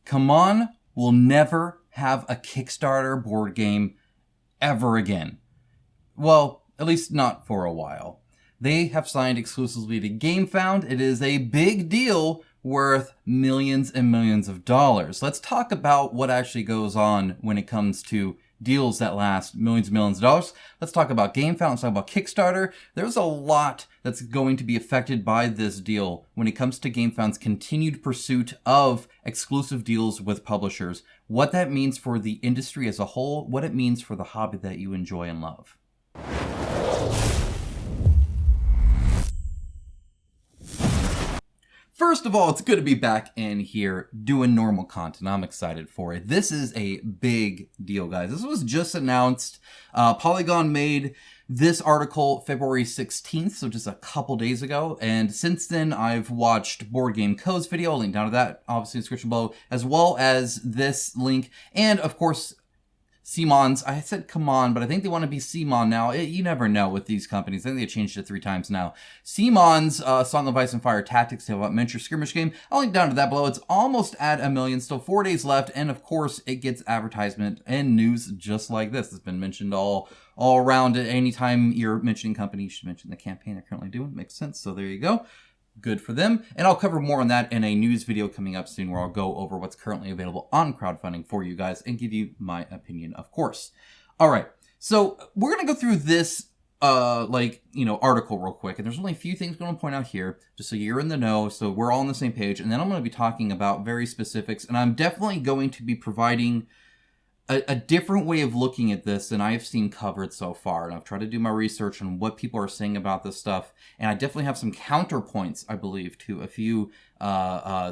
CMON will never have a Kickstarter board game ever again. Well, at least not for a while. They have signed exclusively to GameFound. It is a big deal worth millions and millions of dollars. Let's talk about what actually goes on when it comes to deals that last millions and millions of dollars. Let's talk about GameFound. Let's talk about Kickstarter. There's a lot that's going to be affected by this deal when it comes to GameFound's continued pursuit of exclusive deals with publishers. What that means for the industry as a whole, what it means for the hobby that you enjoy and love. First of all, it's good to be back in here doing normal content. I'm excited for it. This is a big deal, guys. This was just announced. Polygon made this article February 16th, so just a couple days ago. And since then, I've watched Board Game Co's video. I'll link down to that, obviously, in the description below, as well as this link. And, of course, CMON's, I said CMON, but I think they want to be CMON now. You never know with these companies. I think they changed it 3 times now. CMON's Song of Ice and Fire Tactics, they have a miniature skirmish game. I'll link down to that below. It's almost at 1 million, still 4 days left. And of course, it gets advertisement and news just like this. It's been mentioned all around. Anytime you're mentioning company, you should mention the campaign they're currently doing. Makes sense. So there you go. Good for them. And I'll cover more on that in a news video coming up soon where I'll go over what's currently available on crowdfunding for you guys and give you my opinion, of course. All right. So we're going to go through this, article real quick. And there's only a few things I'm going to point out here just so you're in the know. So we're all on the same page. And then I'm going to be talking about very specifics. And I'm definitely going to be providing a different way of looking at this than I've seen covered so far. And I've tried to do my research on what people are saying about this stuff. And I definitely have some counterpoints, I believe, to a few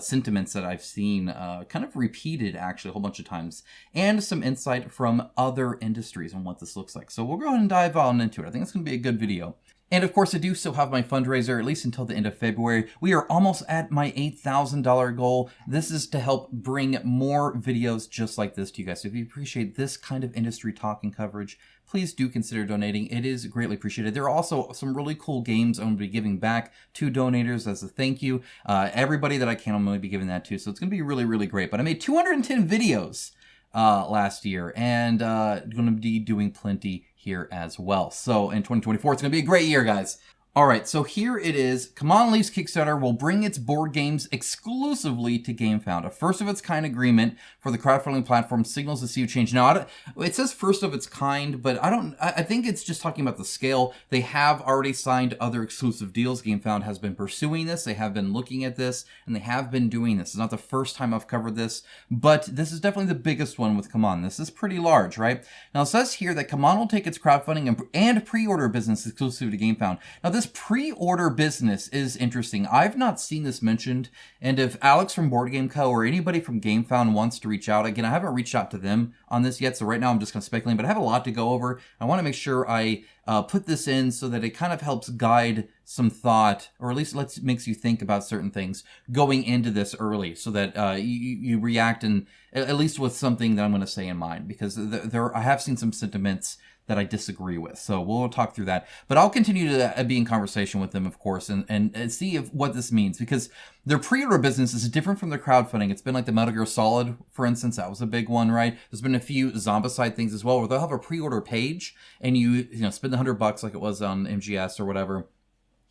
sentiments that I've seen kind of repeated, actually, a whole bunch of times. And some insight from other industries on what this looks like. So we'll go ahead and dive on into it. I think it's going to be a good video. And of course, I do still have my fundraiser, at least until the end of February. We are almost at my $8,000 goal. This is to help bring more videos just like this to you guys. So if you appreciate this kind of industry talk and coverage, please do consider donating. It is greatly appreciated. There are also some really cool games I'm going to be giving back to donators as a thank you. Everybody that I can, I'm going to be giving that to. So it's going to be really, really great. But I made 210 videos last year and going to be doing plenty here as well. So in 2024, it's going to be a great year, guys. All right, so here it is. CMON Leaf's Kickstarter will bring its board games exclusively to GameFound. A first-of-its-kind agreement for the crowdfunding platform signals a sea change. Now, it says first of its kind, but I think it's just talking about the scale. They have already signed other exclusive deals. GameFound has been pursuing this. They have been looking at this, and they have been doing this. It's not the first time I've covered this, but this is definitely the biggest one with CMON. This is pretty large, right? Now, it says here that CMON will take its crowdfunding and pre-order business exclusive to GameFound. Now, this pre-order business is interesting. I've not seen this mentioned, and if Alex from Board Game Co. or anybody from GameFound wants to reach out, again, I haven't reached out to them on this yet, so right now I'm just going to speculate, but I have a lot to go over. I want to make sure I put this in so that it kind of helps guide some thought, or at least makes you think about certain things going into this early, so that you react and at least with something that I'm going to say in mind, because I have seen some sentiments that I disagree with. So we'll talk through that. But I'll continue to be in conversation with them, of course, and see what this means, because their pre-order business is different from their crowdfunding. It's been like the Metal Gear Solid, for instance. That was a big one, right? There's been a few Zombicide things as well, where they'll have a pre-order page, and you spend $100 like it was on MGS or whatever,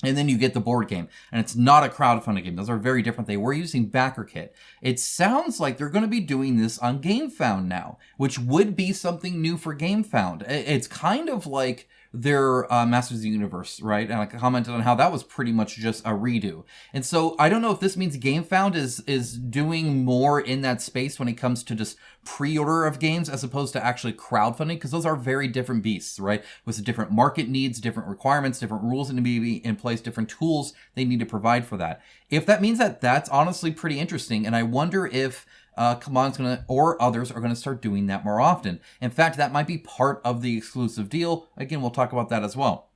and then you get the board game. And it's not a crowdfunding game. Those are very different. They were using BackerKit. It sounds like they're going to be doing this on GameFound now, which would be something new for GameFound. It's kind of like their Masters of the Universe, right? And I commented on how that was pretty much just a redo. And so I don't know if this means GameFound is doing more in that space when it comes to just pre-order of games as opposed to actually crowdfunding, because those are very different beasts, right? With the different market needs, different requirements, different rules that need to be in place, different tools they need to provide for that. If that means that, that's honestly pretty interesting. And I wonder if CMON's or others are gonna start doing that more often. In fact, that might be part of the exclusive deal. Again, we'll talk about that as well.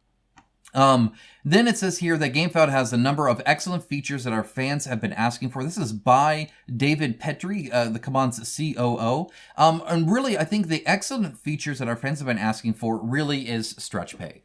Then it says here that GameFound has a number of excellent features that our fans have been asking for. This is by David Petrie, the CMON's COO. And really, I think the excellent features that our fans have been asking for really is stretch pay.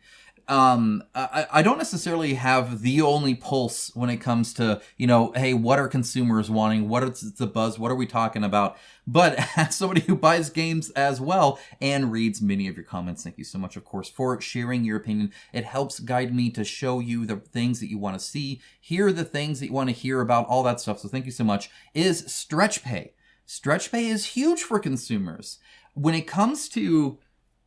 I don't necessarily have the only pulse when it comes to, hey, what are consumers wanting? What is the buzz? What are we talking about? But as somebody who buys games as well and reads many of your comments, thank you so much, of course, for sharing your opinion. It helps guide me to show you the things that you want to see, hear the things that you want to hear about, all that stuff. So thank you so much. Is Stretch Pay. Stretch Pay is huge for consumers. When it comes to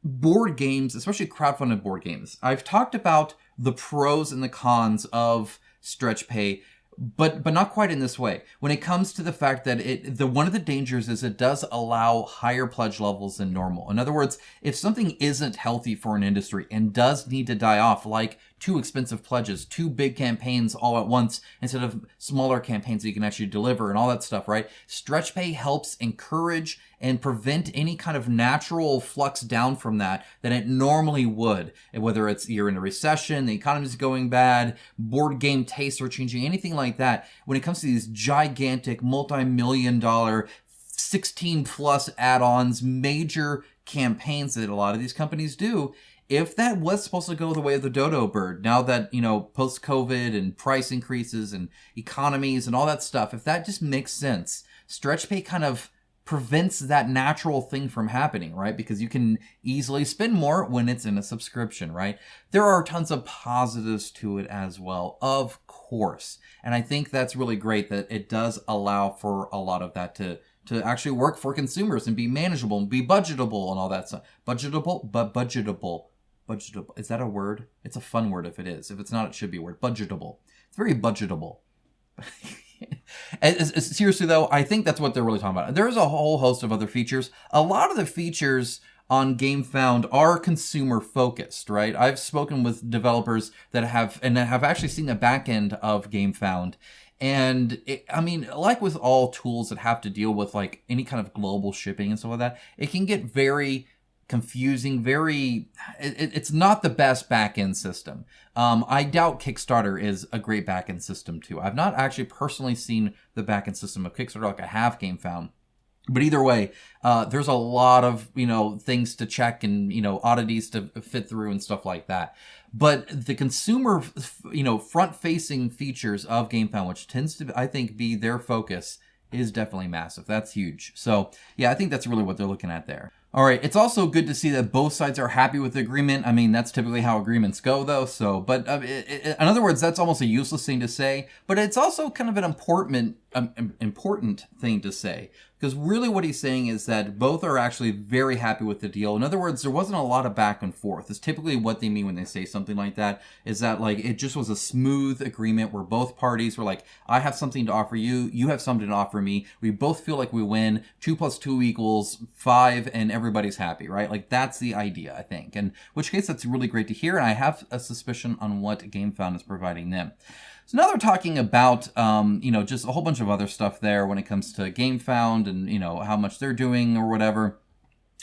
board games, especially crowdfunded board games, I've talked about the pros and the cons of Stretch Pay, but not quite in this way. When it comes to the fact that one of the dangers is it does allow higher pledge levels than normal. In other words, if something isn't healthy for an industry and does need to die off, like too expensive pledges, too big campaigns all at once instead of smaller campaigns that you can actually deliver and all that stuff, right? Stretch Pay helps encourage and prevent any kind of natural flux down from that it normally would. And whether it's you're in a recession, the economy's going bad, board game tastes are changing, anything like that. When it comes to these gigantic multi-million-dollar 16 plus add-ons, major campaigns that a lot of these companies do, if that was supposed to go the way of the dodo bird, now that, post-COVID and price increases and economies and all that stuff, if that just makes sense, Stretch Pay kind of prevents that natural thing from happening, right? Because you can easily spend more when it's in a subscription, right? There are tons of positives to it as well, of course. And I think that's really great that it does allow for a lot of that to actually work for consumers and be manageable and be budgetable and all that stuff. Budgetable. Is that a word? It's a fun word if it is. If it's not, it should be a word. Budgetable. It's very budgetable. Seriously though, I think that's what they're really talking about. There's a whole host of other features. A lot of the features on GameFound are consumer focused, right? I've spoken with developers that have actually seen the back end of GameFound. And like with all tools that have to deal with like any kind of global shipping and stuff like that, it can get very confusing, it's not the best back-end system. I doubt Kickstarter is a great back-end system too. I've not actually personally seen the back-end system of Kickstarter like I have GameFound. But either way, there's a lot of, things to check and, oddities to fit through and stuff like that. But the consumer, front-facing features of GameFound, which tends to, I think, be their focus, is definitely massive. That's huge. So, yeah, I think that's really what they're looking at there. All right, it's also good to see that both sides are happy with the agreement. That's typically how agreements go, though. So, but in other words, that's almost a useless thing to say. But it's also kind of an important thing to say. Because really what he's saying is that both are actually very happy with the deal. In other words, there wasn't a lot of back and forth. It's typically what they mean when they say something like that, is that like it just was a smooth agreement where both parties were like, I have something to offer you, you have something to offer me. We both feel like we win. 2 + 2 = 5 and everybody's happy, right? Like that's the idea, I think. In which case that's really great to hear. And I have a suspicion on what GameFound is providing them. So now they're talking about, just a whole bunch of other stuff there when it comes to GameFound and, how much they're doing or whatever.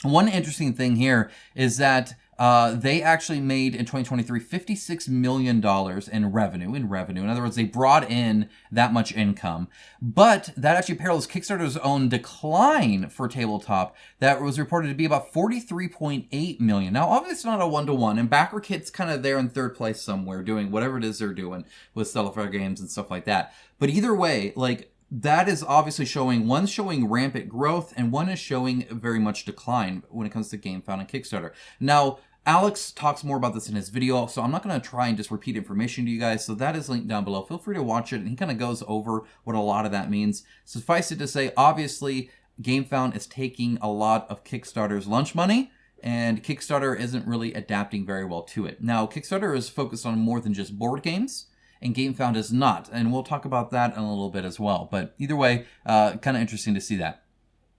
One interesting thing here is that they actually made in 2023 $56 million in revenue. In other words, they brought in that much income. But that actually parallels Kickstarter's own decline for tabletop that was reported to be about $43.8 million. Now, obviously it's not a one-to-one, and BackerKit's kind of there in third place somewhere doing whatever it is they're doing with Stellar Games and stuff like that. But either way, like, that is obviously one's showing rampant growth and one is showing very much decline when it comes to GameFound and Kickstarter. Now, Alex talks more about this in his video, so I'm not going to try and just repeat information to you guys, so that is linked down below. Feel free to watch it, and he kind of goes over what a lot of that means. Suffice it to say, obviously, GameFound is taking a lot of Kickstarter's lunch money, and Kickstarter isn't really adapting very well to it. Now, Kickstarter is focused on more than just board games, and GameFound is not, and we'll talk about that in a little bit as well. But either way, kind of interesting to see that.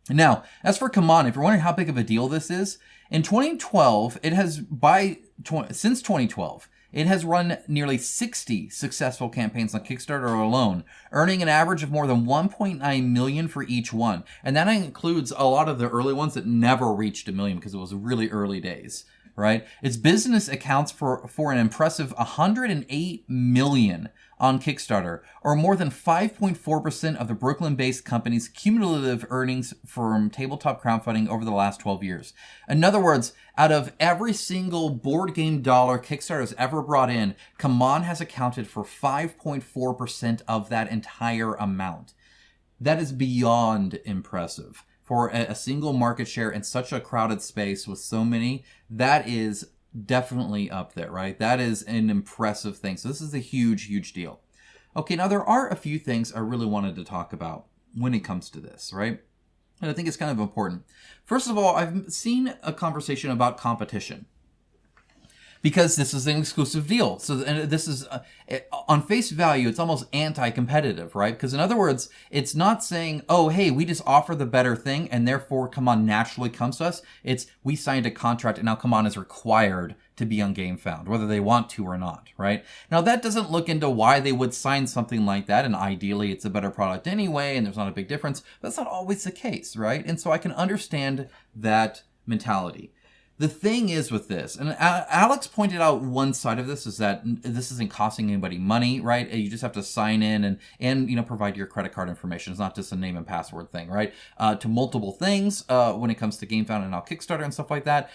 Now, as for CMON, if you're wondering how big of a deal this is, in 2012, since 2012, it has run nearly 60 successful campaigns on Kickstarter alone, earning an average of more than $1.9 million for each one. And that includes a lot of the early ones that never reached $1 million because it was really early days. right? Its business accounts for an impressive 108 million on Kickstarter, or more than 5.4% of the Brooklyn-based company's cumulative earnings from tabletop crowdfunding over the last 12 years. In other words, out of every single board game dollar Kickstarter has ever brought in, CMON has accounted for 5.4% of that entire amount. That is beyond impressive. For a single market share in such a crowded space with so many, that is definitely up there, right? That is an impressive thing. So this is a huge, huge deal. Okay, now there are a few things I really wanted to talk about when it comes to this, right? And I think it's kind of important. First of all, I've seen a conversation about competition, because this is an exclusive deal. So, and this is, on face value, it's almost anti-competitive, right? Because in other words, it's not saying, oh, hey, we just offer the better thing and therefore CMON naturally comes to us. It's, we signed a contract and now CMON is required to be on GameFound, whether they want to or not, right? Now, that doesn't look into why they would sign something like that, and ideally it's a better product anyway, and there's not a big difference. That's not always the case, right? And so I can understand that mentality. The thing is with this, and Alex pointed out one side of this, is that this isn't costing anybody money, right? You just have to sign in and you know, provide your credit card information. It's not just a name and password thing, right? To multiple things when it comes to GameFound and now Kickstarter and stuff like that.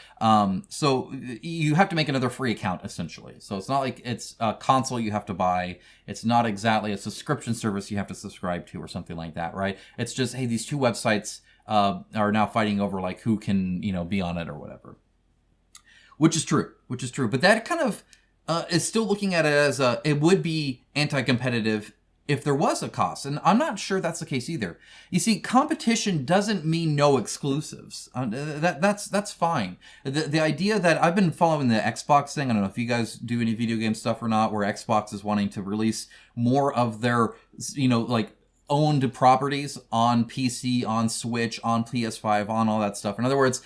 So you have to make another free account, essentially. So it's not like it's a console you have to buy. It's not exactly a subscription service you have to subscribe to or something like that, right? It's just, hey, these two websites are now fighting over like who can, you know, be on it or whatever. Which is true. But that kind of is still looking at it as it would be anti-competitive if there was a cost. And I'm not sure that's the case either. You see, competition doesn't mean no exclusives. That's fine. The idea that I've been following the Xbox thing, I don't know if you guys do any video game stuff or not, where Xbox is wanting to release more of their, you know, like, owned properties on PC, on Switch, on PS5, on all that stuff. In other words,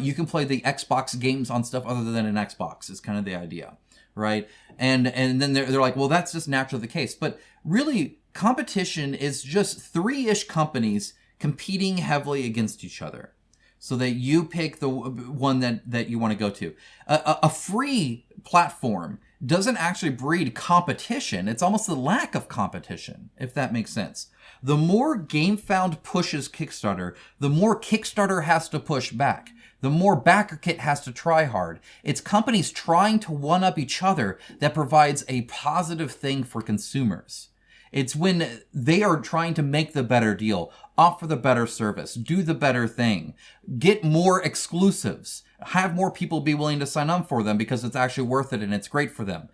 you can play the Xbox games on stuff other than an Xbox is kind of the idea, right? And then they're like, well, that's just naturally the case. But really, competition is just 3-ish companies competing heavily against each other, so that you pick the one that you want to go to. A free platform doesn't actually breed competition. It's almost the lack of competition, if that makes sense. The more GameFound pushes Kickstarter, the more Kickstarter has to push back. The more BackerKit has to try hard. It's companies trying to one-up each other that provides a positive thing for consumers. It's when they are trying to make the better deal, offer the better service, do the better thing, get more exclusives, have more people be willing to sign up for them because it's actually worth it and it's great for them.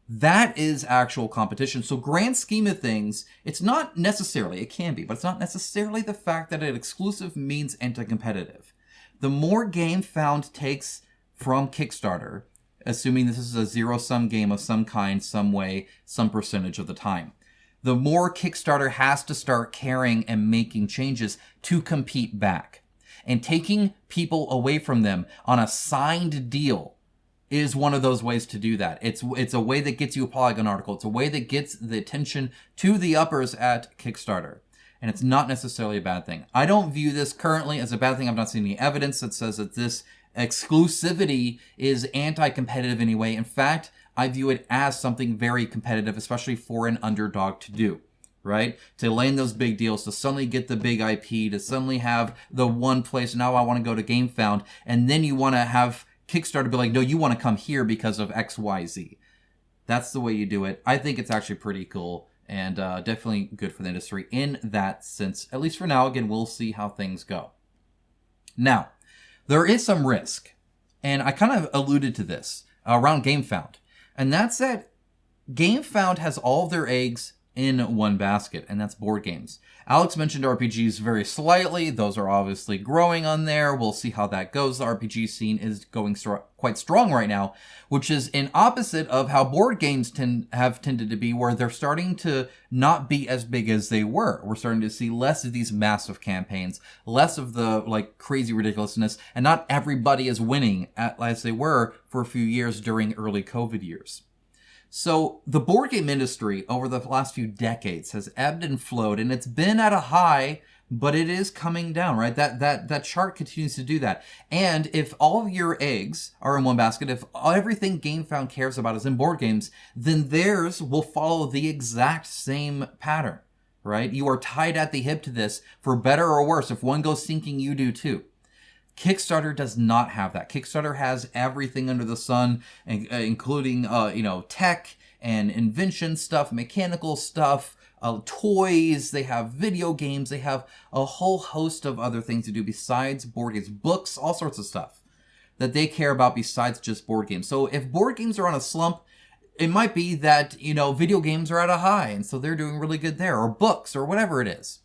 That is actual competition. So grand scheme of things, it's not necessarily, it can be, but it's not necessarily the fact that an exclusive means anti-competitive. The more GameFound takes from Kickstarter, assuming this is a zero-sum game of some kind, some way, some percentage of the time, the more Kickstarter has to start caring and making changes to compete back. And taking people away from them on a signed deal is one of those ways to do that. It's a way that gets you a Polygon article. It's a way that gets the attention to the uppers at Kickstarter. And it's not necessarily a bad thing. I don't view this currently as a bad thing. I've not seen any evidence that says that this exclusivity is anti-competitive anyway. In fact, I view it as something very competitive, especially for an underdog to do, right? To land those big deals, to suddenly get the big IP, to suddenly have the one place, now I want to go to GameFound, and then you want to have Kickstarter be like, no, you want to come here because of X, Y, Z. That's the way you do it. I think it's actually pretty cool and definitely good for the industry in that sense. At least for now. Again, we'll see how things go. Now, there is some risk, and I kind of alluded to this around GameFound, and that's that GameFound has all of their eggs in one basket, and that's board games. Alex mentioned RPGs very slightly. Those are obviously growing on there. We'll see how that goes. The RPG scene is going quite strong right now, which is an opposite of how board games have tended to be, where they're starting to not be as big as they were. We're starting to see less of these massive campaigns, less of the like crazy ridiculousness, and not everybody is winning as they were for a few years during early COVID years. So the board game industry over the last few decades has ebbed and flowed, and it's been at a high but it is coming down, right? That chart continues to do that. And if all of your eggs are in one basket, if everything GameFound cares about is in board games, then theirs will follow the exact same pattern, right? You are tied at the hip to this, for better or worse. If one goes sinking, you do too. Kickstarter does not have that. Kickstarter has everything under the sun, including tech and invention stuff, mechanical stuff, toys. They have video games. They have a whole host of other things to do besides board games, books, all sorts of stuff that they care about besides just board games. So if board games are on a slump, it might be that, video games are at a high, and so they're doing really good there, or books, or whatever it is.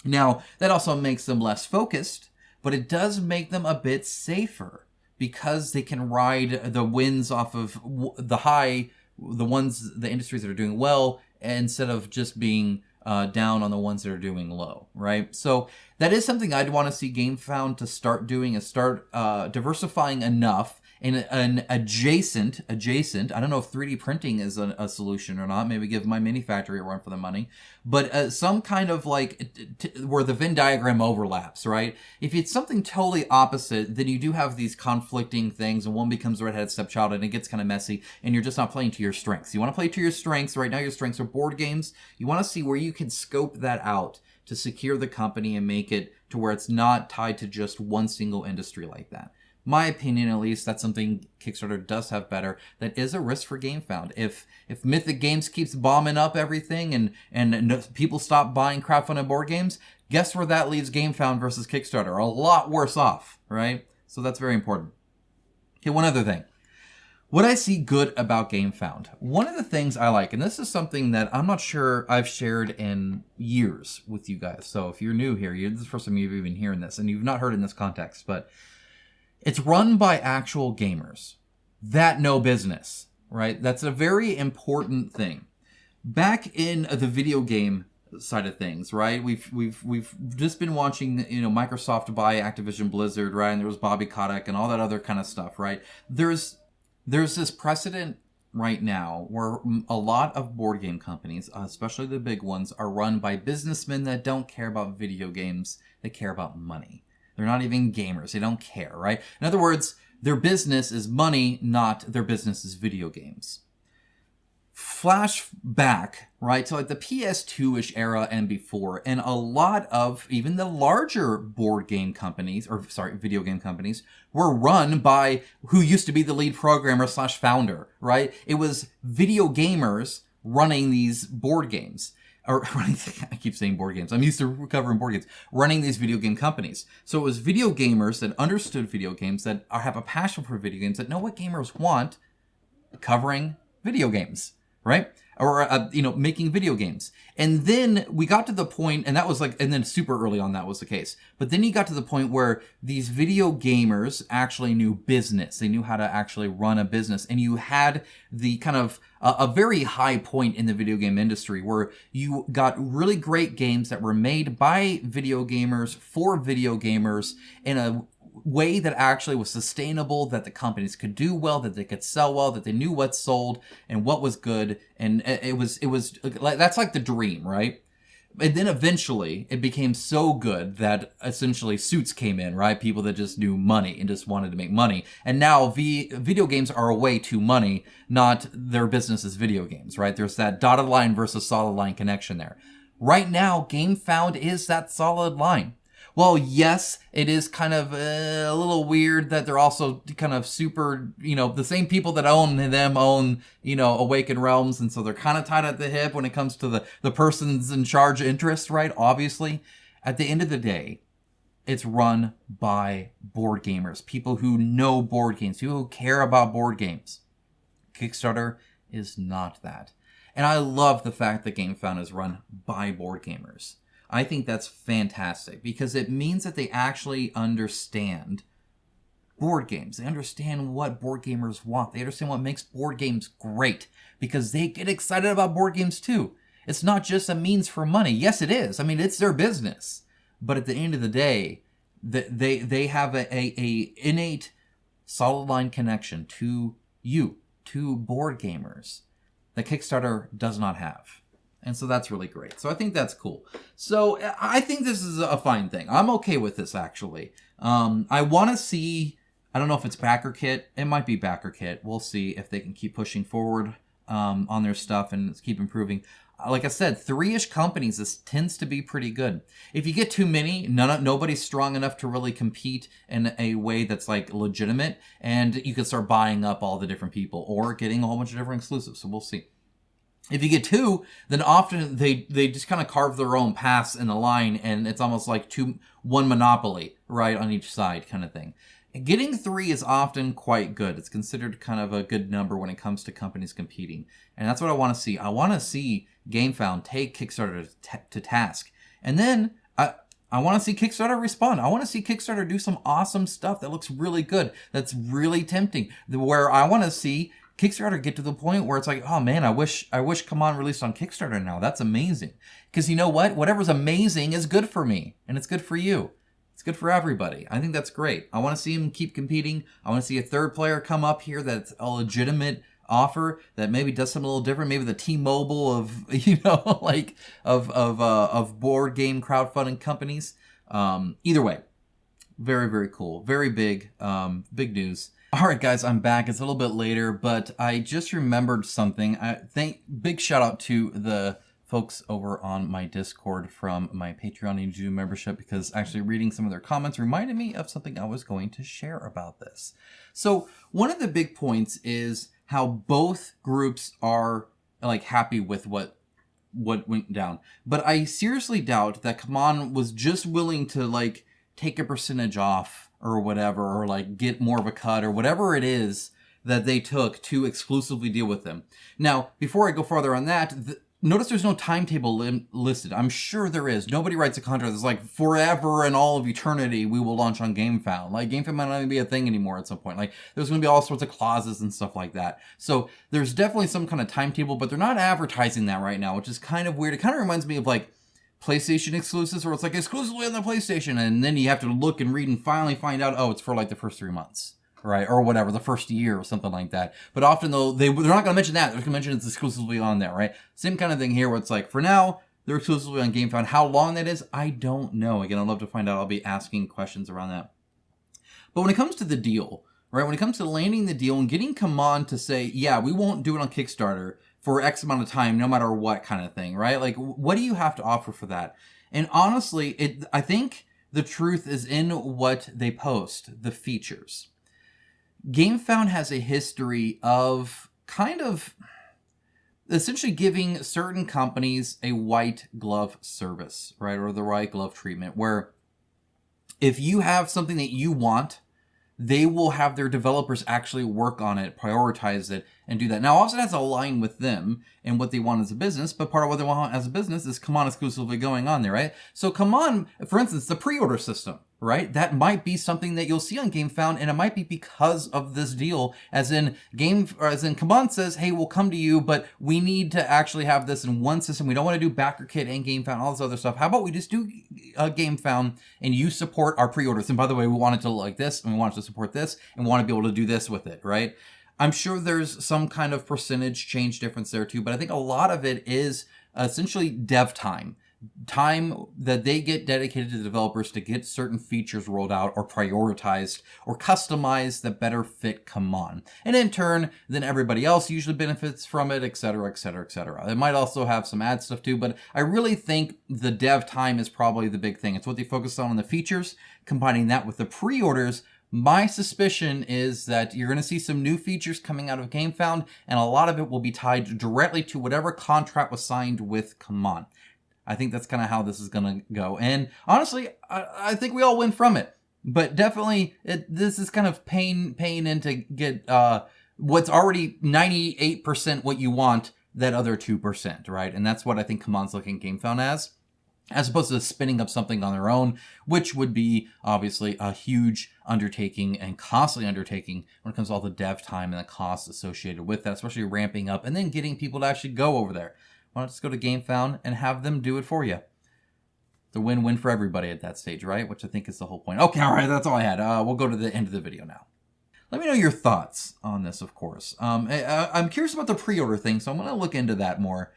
Now, that also makes them less focused, but it does make them a bit safer because they can ride the winds off of the high, the industries that are doing well, instead of just being down on the ones that are doing low, right? So that is something I'd want to see GameFound to start doing, is start diversifying enough in an adjacent, I don't know if 3D printing is a solution or not, maybe give my mini factory a run for the money, but some kind of where the Venn diagram overlaps, right? If it's something totally opposite, then you do have these conflicting things, and one becomes the redheaded stepchild, and it gets kind of messy, and you're just not playing to your strengths. You want to play to your strengths. Right now your strengths are board games. You want to see where you can scope that out to secure the company and make it to where it's not tied to just one single industry like that. My opinion, at least, that's something Kickstarter does have better. That is a risk for GameFound. If Mythic Games keeps bombing up everything and people stop buying crowdfunded board games, guess where that leaves GameFound versus Kickstarter? A lot worse off, right? So that's very important. Okay, one other thing. What I see good about GameFound, one of the things I like, and this is something that I'm not sure I've shared in years with you guys. So if you're new here, this is the first time you've even hearing this, and you've not heard in this context, but it's run by actual gamers that know business, right? That's a very important thing. Back in the video game side of things, right? We've just been watching, Microsoft buy Activision Blizzard, right? And there was Bobby Kotick and all that other kind of stuff, right? There's this precedent right now where a lot of board game companies, especially the big ones, are run by businessmen that don't care about video games. They care about money. They're not even gamers. They don't care, right? In other words, their business is money, not their business is video games. Flash back, right, to the PS2-ish era and before, and a lot of even the larger video game companies were run by who used to be the lead programmer / founder, right? It was video gamers running these board games. I keep saying board games. I'm used to covering board games. Running these video game companies. So it was video gamers that understood video games, that have a passion for video games, that know what gamers want, covering video games, right? Or, making video games. And then we got to the point, and that was and then super early on that was the case. But then you got to the point where these video gamers actually knew business. They knew how to actually run a business. And you had the kind of a very high point in the video game industry where you got really great games that were made by video gamers for video gamers in a way that actually was sustainable, that the companies could do well, that they could sell well, that they knew what sold and what was good. And it was that's like the dream, right? And then eventually it became so good that essentially Suits came in, right? People that just knew money and just wanted to make money. And now video games are a way to money, not their business is video games, right? There's that dotted line versus solid line connection there. Right now, GameFound is that solid line. Well, yes, it is kind of a little weird that they're also kind of super, the same people that own Awakened Realms, and so they're kind of tied at the hip when it comes to the person's in charge interest, right? Obviously, at the end of the day, it's run by board gamers, people who know board games, people who care about board games. Kickstarter is not that. And I love the fact that GameFound is run by board gamers. I think that's fantastic because it means that they actually understand board games. They understand what board gamers want. They understand what makes board games great because they get excited about board games too. It's not just a means for money. Yes, it is. I mean, it's their business. But at the end of the day, they have a innate solid line connection to you, to board gamers, that Kickstarter does not have. And so that's really great. So I think that's cool. So I think this is a fine thing. I'm okay with this, actually. I want to see, I don't know if it's backer kit. It might be backer kit. We'll see if they can keep pushing forward on their stuff and keep improving. Like I said, 3-ish companies, this tends to be pretty good. If you get too many, nobody's strong enough to really compete in a way that's like legitimate, and you can start buying up all the different people or getting a whole bunch of different exclusives. So we'll see. If you get 2, then often they just kind of carve their own paths in the line, and it's almost like one monopoly, right, on each side kind of thing. Getting 3 is often quite good. It's considered kind of a good number when it comes to companies competing. And that's what I want to see. I want to see GameFound take Kickstarter to task. And then I want to see Kickstarter respond. I want to see Kickstarter do some awesome stuff that looks really good, that's really tempting, where I want to see Kickstarter get to the point where it's like, oh man, I wish CMON released on Kickstarter now. That's amazing. Because you know what? Whatever's amazing is good for me, and it's good for you. It's good for everybody. I think that's great. I want to see him keep competing. I want to see a third player come up here that's a legitimate offer that maybe does something a little different. Maybe the T-Mobile of, you know, like of board game crowdfunding companies. Either way, very, very cool. Very big, big news. All right, guys, I'm back. It's a little bit later, but I just remembered something. Big shout out to the folks over on my Discord from my Patreon and YouTube membership, because actually reading some of their comments reminded me of something I was going to share about this. So one of the big points is how both groups are like happy with what went down. But I seriously doubt that CMON was just willing to like take a percentage off or whatever, or like get more of a cut or whatever it is that they took to exclusively deal with them. Now, before I go farther on that, notice there's no timetable listed. I'm sure there is. Nobody writes a contract that's like, forever and all of eternity, we will launch on GameFound. Like, GameFound might not even be a thing anymore at some point. Like, there's going to be all sorts of clauses and stuff like that. So there's definitely some kind of timetable, but they're not advertising that right now, which is kind of weird. It kind of reminds me of like PlayStation exclusives, where it's like exclusively on the PlayStation, and then you have to look and read and finally find out, oh, it's for like the first 3 months. Right, or whatever, the first year or something like that. But often, though, they're not going to mention that. They're going to mention it's exclusively on there, right? Same kind of thing here, where it's like, for now, they're exclusively on GameFound. How long that is, I don't know. Again, I'd love to find out. I'll be asking questions around that. But when it comes to the deal, right, when it comes to landing the deal and getting CMON to say, yeah, we won't do it on Kickstarter for X amount of time, no matter what kind of thing, right? Like, what do you have to offer for that? And honestly, I think the truth is in what they post, the features. GameFound has a history of kind of essentially giving certain companies a white glove service, right? Or the white glove treatment, where if you have something that you want, they will have their developers actually work on it, prioritize it, and do that. Now, often it has to align with them and what they want as a business, but part of what they want as a business is CMON exclusively going on there, right? So CMON, for instance, the pre-order system, right? That might be something that you'll see on GameFound, and it might be because of this deal, as in CMON says, hey, we'll come to you, but we need to actually have this in one system. We don't want to do backer kit and GameFound, all this other stuff. How about we just do GameFound and you support our pre-orders? And by the way, we want it to look like this, and we want it to support this, and we want to be able to do this with it, right? I'm sure there's some kind of percentage change difference there too, but I think a lot of it is essentially dev time that they get dedicated to the developers to get certain features rolled out or prioritized or customized that better fit CMON. And in turn, then everybody else usually benefits from it, et cetera, et cetera, et cetera. It might also have some ad stuff too, but I really think the dev time is probably the big thing. It's what they focus on the features, combining that with the pre-orders. My suspicion is that you're going to see some new features coming out of GameFound, and a lot of it will be tied directly to whatever contract was signed with CMON. I think that's kind of how this is going to go. And honestly, I think we all win from it. But definitely, this is kind of paying in to get what's already 98% what you want, that other 2%, right? And that's what I think CMON's looking at GameFound as opposed to spinning up something on their own, which would be obviously a huge undertaking and costly undertaking when it comes to all the dev time and the costs associated with that, especially ramping up and then getting people to actually go over there. Why not just go to GameFound and have them do it for you? It's a win-win for everybody at that stage, right? Which I think is the whole point. Okay, all right, that's all I had. We'll go to the end of the video now. Let me know your thoughts on this, of course. I'm curious about the pre-order thing, so I'm going to look into that more.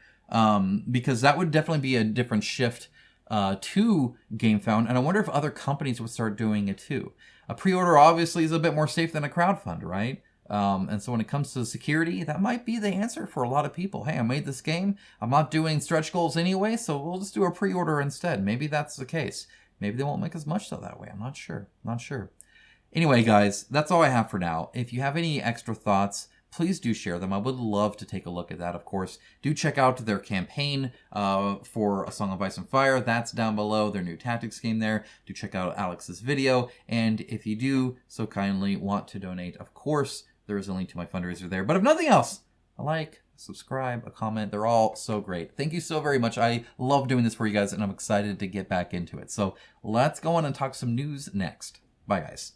because that would definitely be a different shift to GameFound, and I wonder if other companies would start doing it too. A pre-order obviously is a bit more safe than a crowdfund, right? And so when it comes to security, that might be the answer for a lot of people. Hey, I made this game. I'm not doing stretch goals anyway, so we'll just do a pre-order instead. Maybe that's the case. Maybe they won't make as much though that way. I'm not sure. Not sure. Anyway, guys, that's all I have for now. If you have any extra thoughts, please do share them. I would love to take a look at that, of course. Do check out their campaign for A Song of Ice and Fire. That's down below, their new tactics game there. Do check out Alex's video. And if you do so kindly want to donate, of course, there is a link to my fundraiser there. But if nothing else, a like, subscribe, a comment. They're all so great. Thank you so very much. I love doing this for you guys, and I'm excited to get back into it. So let's go on and talk some news next. Bye, guys.